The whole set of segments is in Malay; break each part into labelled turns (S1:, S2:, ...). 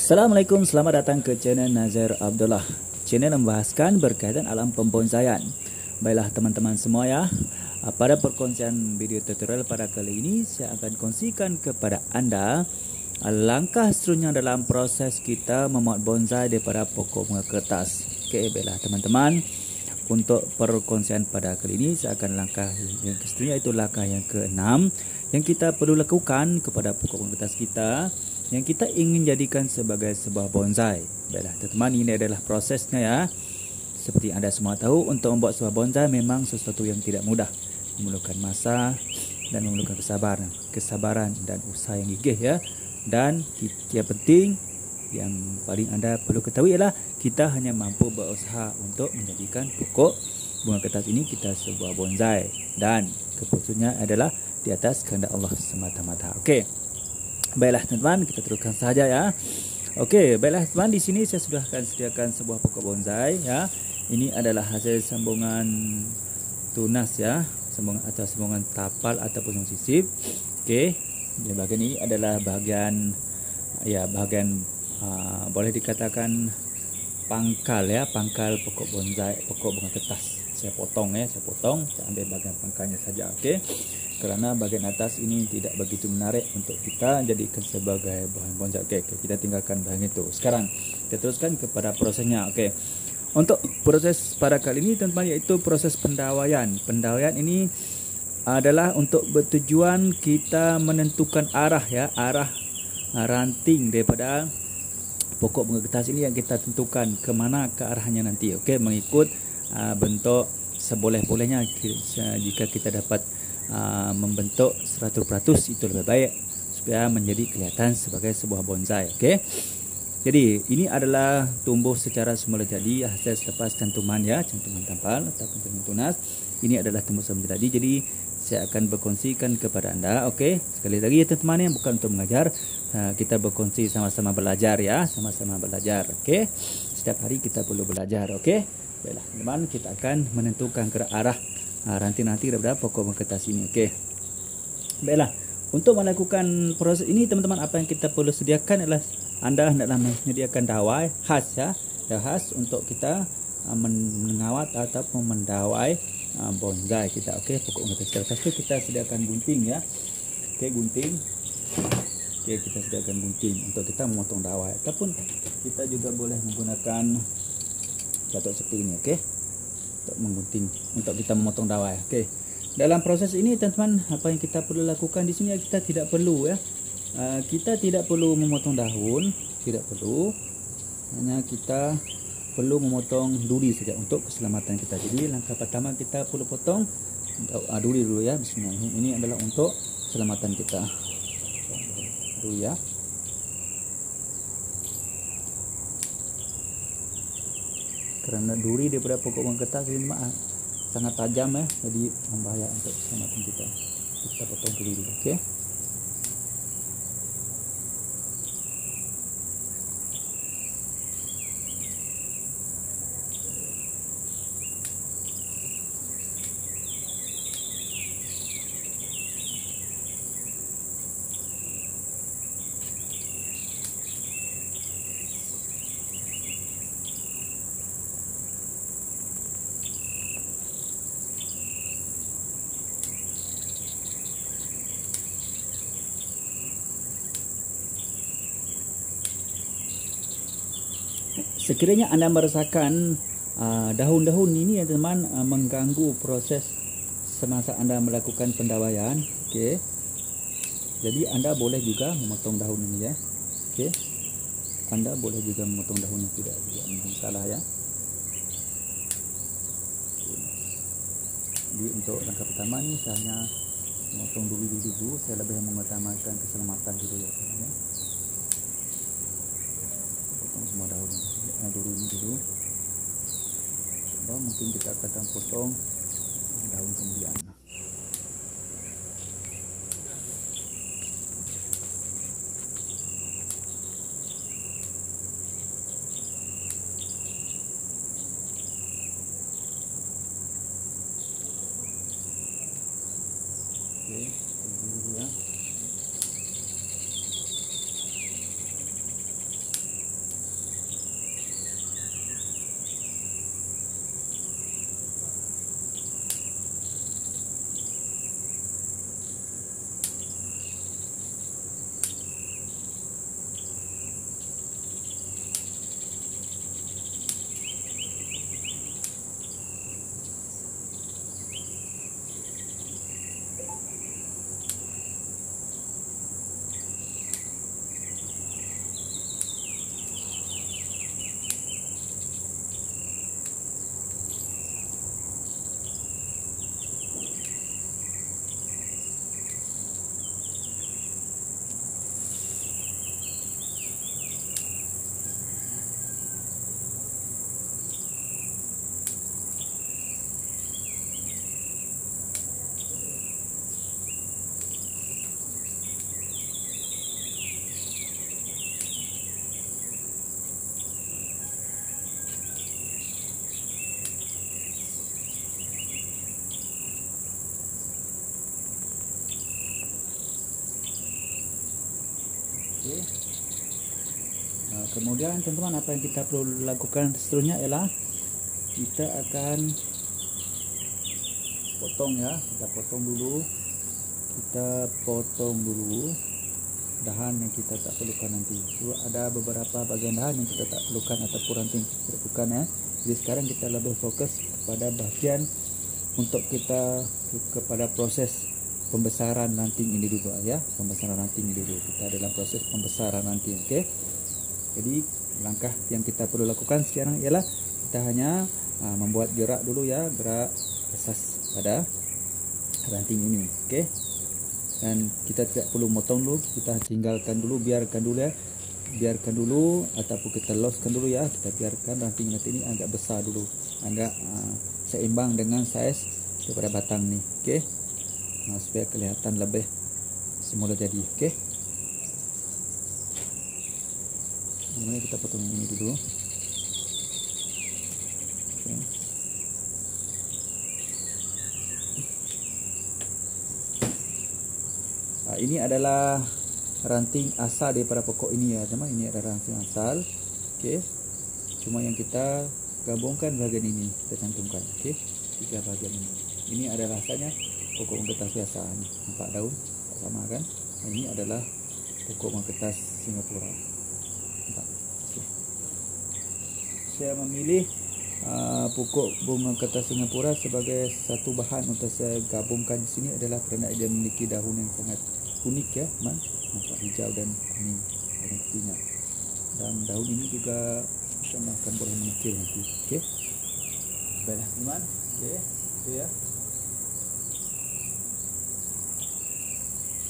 S1: Assalamualaikum, selamat datang ke channel Nazir Abdullah. Channel membahaskan berkaitan alam pembonsaian. Baiklah teman-teman semua ya, pada perkongsian video tutorial pada kali ini saya akan kongsikan kepada anda langkah seterusnya dalam proses kita membuat bonsai daripada pokok bunga kertas. Okey, baiklah teman-teman, untuk perkongsian pada kali ini saya akan langkah yang seterusnya, itu langkah yang ke-6 yang kita perlu lakukan kepada pokok bunga kertas kita yang kita ingin jadikan sebagai sebuah bonsai. Baiklah teman-teman, ini adalah prosesnya ya. Seperti anda semua tahu, untuk membuat sebuah bonsai memang sesuatu yang tidak mudah, memerlukan masa dan memerlukan kesabaran dan usaha yang gigih ya. Dan yang penting, yang paling anda perlu ketahui ialah kita hanya mampu berusaha untuk menjadikan pokok bunga kertas ini kita sebuah bonsai, dan keputusannya adalah di atas kehendak Allah semata-mata. Okey. Baiklah teman-teman, kita teruskan saja ya. Okey, baiklah teman, di sini saya sudah akan sediakan sebuah pokok bonsai ya. Ini adalah hasil sambungan tunas ya, sambungan tapal ataupun sisip. Okey, di bahagian ini adalah bahagian boleh dikatakan pangkal ya, pangkal pokok bonsai, pokok bunga kertas. Saya potong, saya ambil bahagian pangkalnya saja. Okey. Kerana bahagian atas ini tidak begitu menarik untuk kita jadikan sebagai bahan bonsai. Okey, kita tinggalkan bahagian itu. Sekarang kita teruskan kepada prosesnya. Okey. Untuk proses pada kali ini teman-teman, iaitu proses pendawaian. Pendawaian ini adalah untuk bertujuan kita menentukan arah ya, arah ranting daripada pokok bunga kertas ini yang kita tentukan ke mana ke arahnya nanti. Okey, mengikut bentuk seboleh-bolehnya. Jika kita dapat membentuk 100%, itu lebih baik supaya menjadi kelihatan sebagai sebuah bonsai. Okey. Jadi ini adalah tumbuh secara semula jadi hasil selepas cantuman ya, cantuman tampal ataupun cantuman tunas. Ini adalah tumbuh semula jadi. Jadi saya akan berkongsikan kepada anda. Okey. Sekali lagi ya teman-teman, yang bukan untuk mengajar, kita berkongsi sama-sama belajar ya, sama-sama belajar. Okey. Setiap hari kita perlu belajar. Okey. Baiklah teman-teman, kita akan menentukan ke arah ranting-ranting daripada pokok bunga kertas ini. Okey. Baiklah, untuk melakukan proses ini teman-teman, apa yang kita perlu sediakan adalah anda hendaklah menyediakan dawai khas ya, khas untuk kita mengawat ataupun mendawai bonsai kita. Okey, pokok bunga kertas. Lepas itu kita sediakan gunting ya. Okey, gunting. Okey, kita sediakan gunting untuk kita memotong dawai, ataupun kita juga boleh menggunakan catok seperti ini. Okey, untuk menggunting, untuk kita memotong dawai. Okey. Dalam proses ini teman-teman, apa yang kita perlu lakukan di sini, kita tidak perlu ya. Kita tidak perlu memotong daun, tidak perlu. Hanya kita perlu memotong duri saja untuk keselamatan kita. Jadi langkah pertama kita perlu potong duri dulu ya. Bismillah. Ini adalah untuk keselamatan kita. Duri ya. Kerana duri daripada pokok bunga kertas ini sangat tajam ya, jadi membahaya untuk keselamatan kita. Kita potong duri dulu. Okey. Sekiranya anda merasakan daun-daun ini ya teman, mengganggu proses semasa anda melakukan pendawaian, okey, jadi anda boleh juga memotong daun ini ya. Okey, anda boleh juga memotong daun ini, tidak masalah ya. Jadi untuk langkah pertama ni saya hanya memotong duri dulu. Saya lebih mengutamakan keselamatan dulu ya teman ya. Potong semua daun duri ini dulu. Sebab mungkin kita akan potong daun kemudian. Okey, dulu ya. Okey. Kemudian teman-teman, apa yang kita perlu lakukan seterusnya ialah kita akan potong ya. Kita potong dulu dahan yang kita tak perlukan nanti. Ada beberapa bagian dahan yang kita tak perlukan ataupun ranting kita perlukan ya. Jadi sekarang kita lebih fokus kepada bagian untuk kita kepada proses pembesaran ranting ini dulu ya. Pembesaran ranting dulu. Kita dalam proses pembesaran ranting. Okey. Jadi langkah yang kita perlu lakukan sekarang ialah kita hanya membuat gerak dulu ya, gerak asas pada ranting ini. Okey. Dan kita tidak perlu motong dulu, kita tinggalkan dulu, biarkan dulu ataupun kita loskan dulu ya. Kita biarkan ranting ini agak besar dulu, agak seimbang dengan saiz daripada batang ni. Okey. Supaya kelihatan lebih semula jadi. Okey. Kemudian kita potong ini dulu. Okay. Ini adalah ranting asal daripada pokok ini ya teman. Ini adalah ranting asal. Okey. Cuma yang kita gabungkan bahagian ini, kita cantumkan. Okey. 3 bahagian ini. Ini adalah asalnya pokok mangketas biasa ni. Nampak daun tak sama kan? Ini adalah pokok mangketas Singapura. Nampak. Okay. Saya memilih pokok bunga kertas Singapura sebagai satu bahan untuk saya gabungkan di sini adalah kerana dia memiliki daun yang sangat unik ya, teman. Nampak hijau dan kuning dan putihnya. Dan daun ini juga bisa makan boleh mengecil nanti. Okey. Baiklah teman. Okey, itu ya.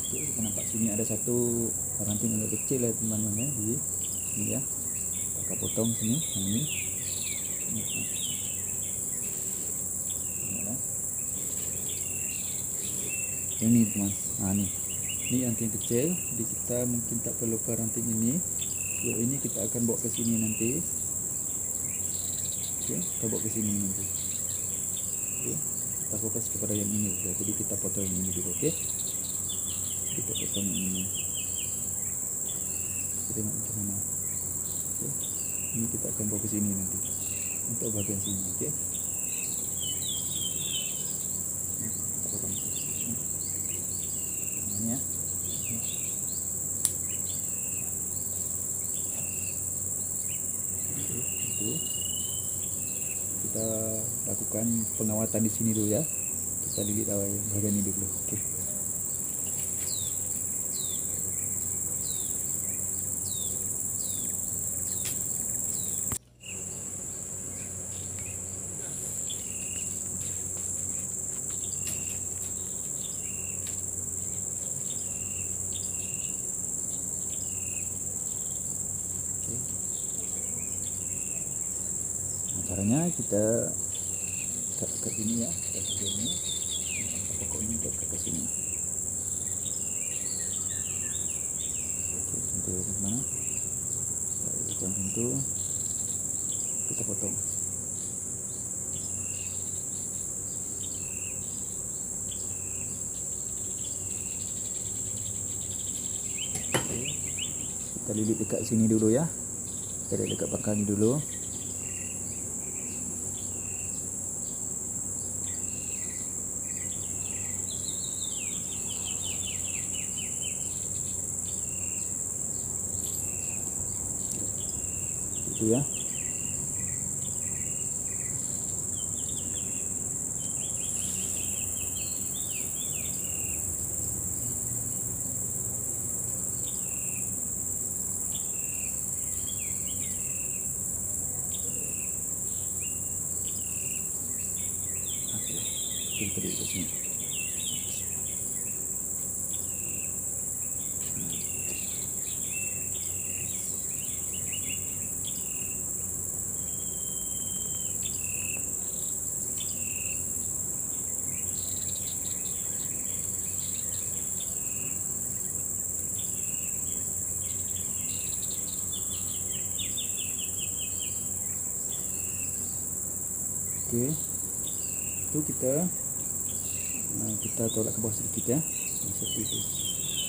S1: Okey, kita nampak sini ada satu ranting agak kecil ya teman-teman ya. Ini ya. Kita potong sini, yang ini. Ini teman, ini ranting kecil, jadi kita mungkin tak perlu ke ranting ini. So ini kita akan bawa ke sini nanti. Okey, kita bawa ke sini nanti. Okey, kita fokus kepada yang ini. Jadi kita potong yang ini dulu. Okey, kita potong yang ini. Kita tengok macam mana. Okey, ini kita akan bawa ke sini nanti. Untuk bahagian sini, okey. Kita potong ini ya. Itu kita lakukan pengawatan di sini dulu ya. Kita lilit bahagian ini dulu, okey. Caranya kita kat sini ya, kat sini. Pokok ini kita kat sini. Okey, pintu mana? Bukan pintu. Kita potong. Okay. Kita lilit dekat sini dulu ya. Kita lilit dekat pangkal ni dulu. Itu ya. Okey, kita lihat di sini. Okey, itu kita tolak ke bawah sedikit ya, seperti itu.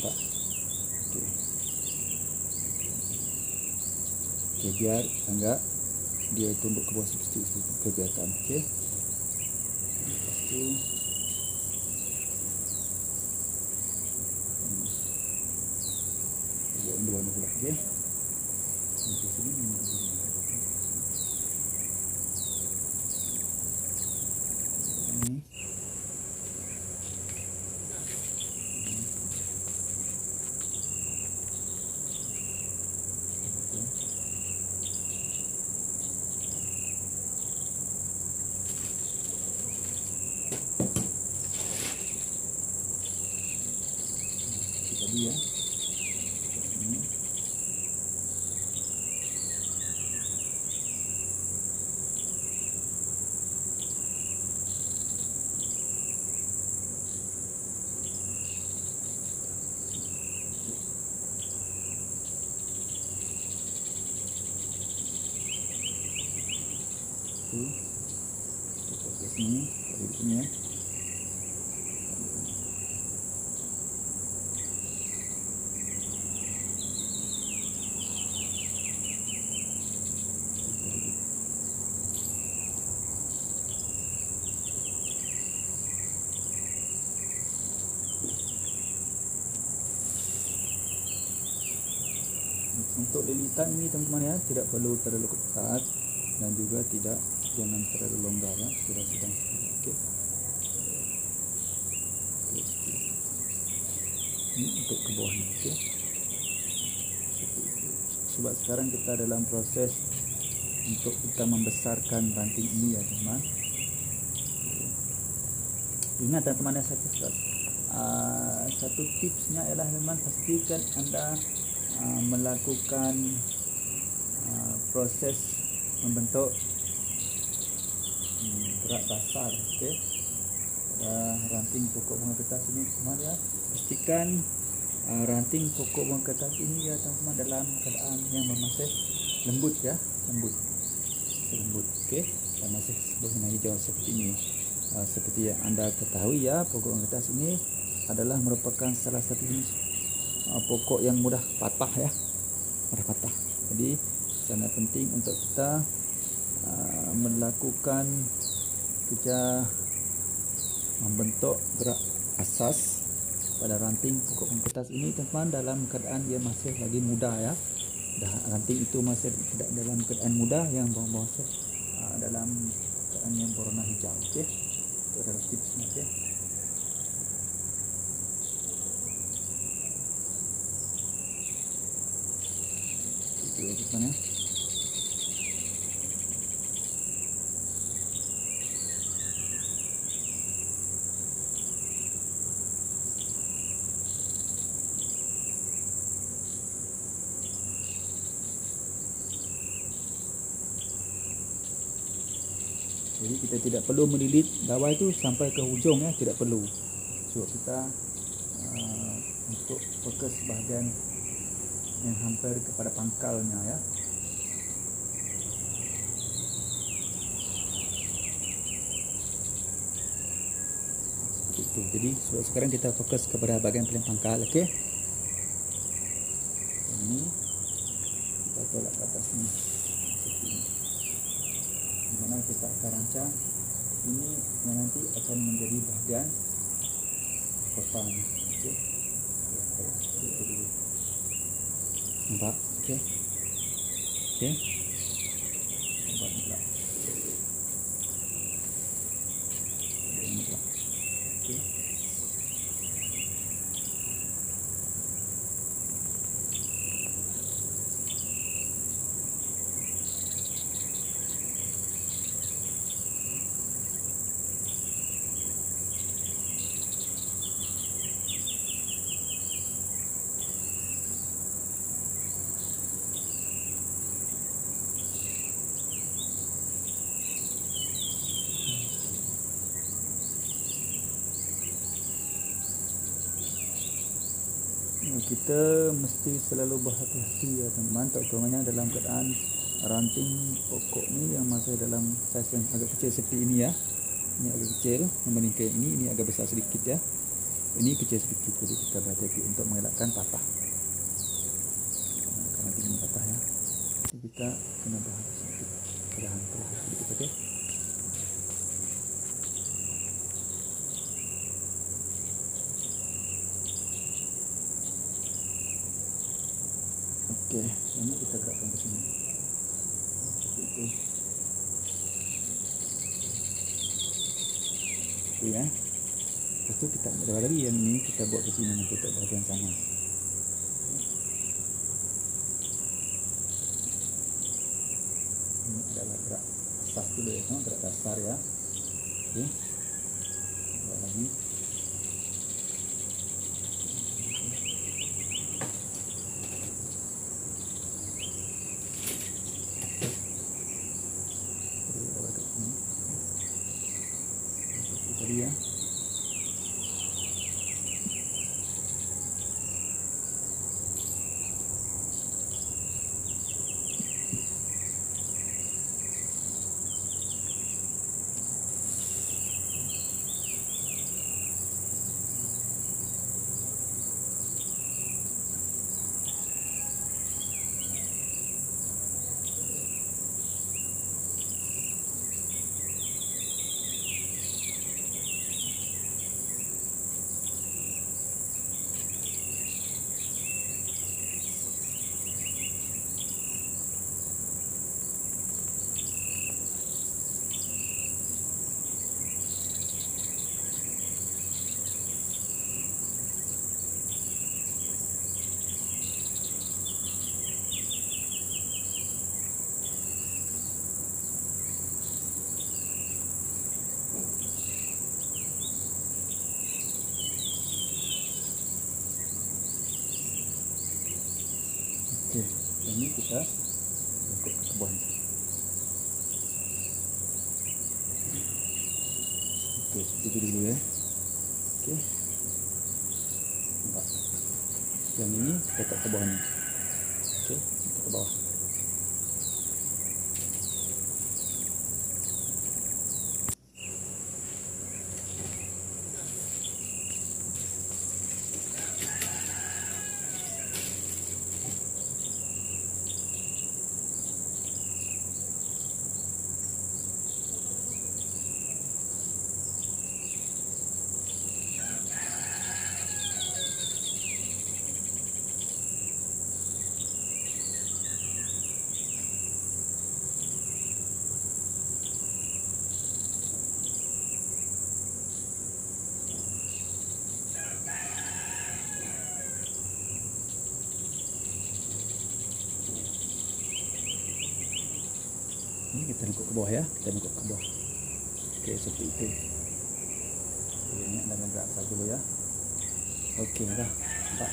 S1: Nampak? Okey. Okey, biar enggak dia tunduk ke bawah sedikit. Okey, biarkan. Okey. Lepas tu buat dua ni pula. Okey. Di sini ni. Tadi ya. Ini. Kita ke sini, dari sini ya. Untuk lilitan ini teman-teman ya, tidak perlu terlalu ketat dan juga jangan terlalu longgar ya, sedang-sedang. Okey. Ini untuk ke bawah ni, okey. Sebab sekarang kita dalam proses untuk kita membesarkan ranting ini ya teman-teman. Ingat teman-teman ya, satu tipsnya ialah memang pastikan anda melakukan proses membentuk gerak dasar, okey, pada ranting pokok bunga kertas ini teman ya. Pastikan ranting pokok bunga kertas ini ya teman dalam keadaan yang masih lembut ya, lembut, okey, dan masih berwarna hijau seperti ini. Seperti yang anda ketahui ya, pokok bunga kertas ini adalah merupakan salah satu jenis pokok yang mudah patah ya, mudah patah. Jadi sangat penting untuk kita melakukan kerja membentuk gerak asas pada ranting pokok bunga kertas ini teman dalam keadaan dia masih lagi muda ya. Ranting itu masih tidak dalam keadaan muda yang bawah dalam keadaan yang berwarna hijau. Okey, itu adalah tipsnya. Okey. Teman ya. Jadi kita tidak perlu melilit bawah itu sampai ke hujung ya, tidak perlu. Sebab kita untuk fokus bahagian yang hampir kepada pangkalnya ya. Seperti itu. Jadi sekarang kita fokus kepada bahagian paling pangkal, okey. Ini kita tolak ke atas ni seperti ini. Di mana kita akan rancang ini yang nanti akan menjadi bahagian depan, okey. Itu dulu. Nampak? Okey. Okey. Nampak pula. Nampak. Okey. Kita mesti selalu berhati-hati ya teman-teman, terutamanya dalam keadaan ranting pokok ni yang masih dalam saiz yang agak kecil seperti ini ya. Ini agak kecil membandingkan ini agak besar sedikit ya. Ini kecil sedikit, jadi kita berhati-hati untuk mengelakkan patah. Karena ranting ini patah ya. Jadi kita kita kena bahas sedikit perlahan sedikit, oke? Oke, ini kita gerakkan ke sini. Itu ya. Lepas itu kita ada lagi yang ini kita buat ke sini nanti untuk bagian sana. Ini adalah gerak asas dulu ya, gerak dasar ya. Oke, buat lagi. Tadi ya. Oke, ini kita ikut ke bawah. Oke, seperti itu dulu ya. Oke, nampak. Yang ini tetap ke bawah nih. Oke, kita ke bawah. Ini kita nengok ke bawah ya, kita nengok ke bawah. Oke, seperti itu. Oke, ini anda gerak asas dulu ya. Oke, dah, nampak.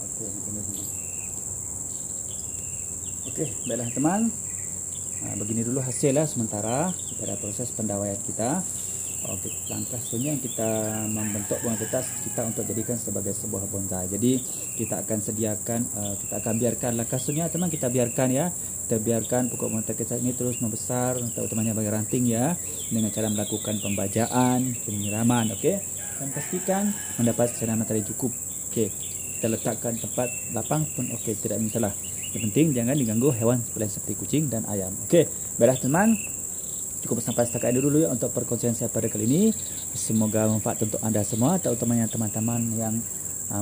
S1: Oke, ini dulu. Oke, baiklah teman. Nah, begini dulu hasilnya sementara pada proses pendawaian kita. Oke, langkah selanjutnya kita membentuk bunga kertas kita untuk jadikan sebagai sebuah bonsai. Jadi kita akan sediakan, kita akan biarkan langkah selanjutnya teman, kita biarkan ya, kita biarkan pokok bunga kertas ini terus membesar, utamanya bagi ranting ya, dengan cara melakukan pembajaan, penyiraman, oke, dan pastikan mendapat cairan matahari cukup. Oke, kita letakkan tempat lapang pun oke, tidak masalah. Yang penting jangan diganggu hewan seperti kucing dan ayam. Oke, baiklah teman. Cukup sampai setakat ini dulu ya untuk perkongsian saya pada kali ini. Semoga manfaat untuk anda semua, terutamanya teman-teman yang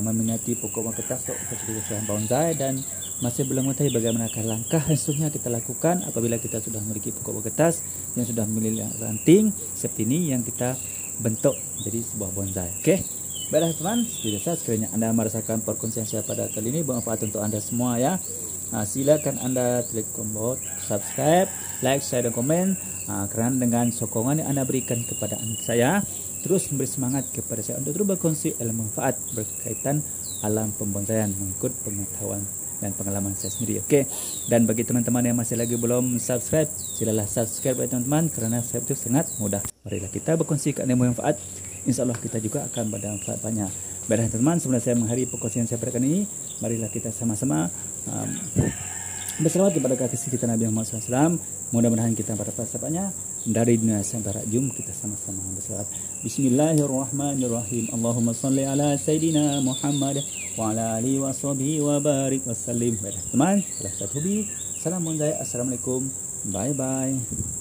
S1: meminati pokok bunga kertas untuk jadi bonsai dan masih belum mengetahui bagaimana langkah yang seterusnya kita lakukan apabila kita sudah memiliki pokok bunga kertas yang sudah memiliki ranting seperti ini yang kita bentuk menjadi sebuah bonsai. Oke, baiklah teman, seperti biasa sekiranya anda merasakan perkongsian saya pada kali ini bermanfaat untuk anda semua ya. Silakan anda klik tombol subscribe, like, share dan komen. Kerana dengan sokongan yang anda berikan kepada saya terus memberi semangat kepada saya untuk terus berkongsi ilmu manfaat berkaitan alam pembonsaian mengikut pengetahuan dan pengalaman saya sendiri. Oke, dan bagi teman-teman yang masih lagi belum subscribe, silalah subscribe ya teman-teman, kerana saya itu sangat mudah. Marilah kita berkongsi ilmu manfaat, insyaallah kita juga akan bermanfaat banyak. Baiklah teman-teman, sebelum saya mengakhiri perkongsian saya pada kali ini, marilah kita sama-sama berselawat kepada kasih kita Nabi Muhammad SAW. Mudah-mudahan kita pada sahabatnya dari dunia sampai jum kita sama-sama berselawat. Bismillahirrahmanirrahim. Allahumma salli ala Sayyidina Muhammad wa ala alihi wa sahbihi wa barik wa sallim. Teman, salam Bonsai. Assalamualaikum. Bye bye.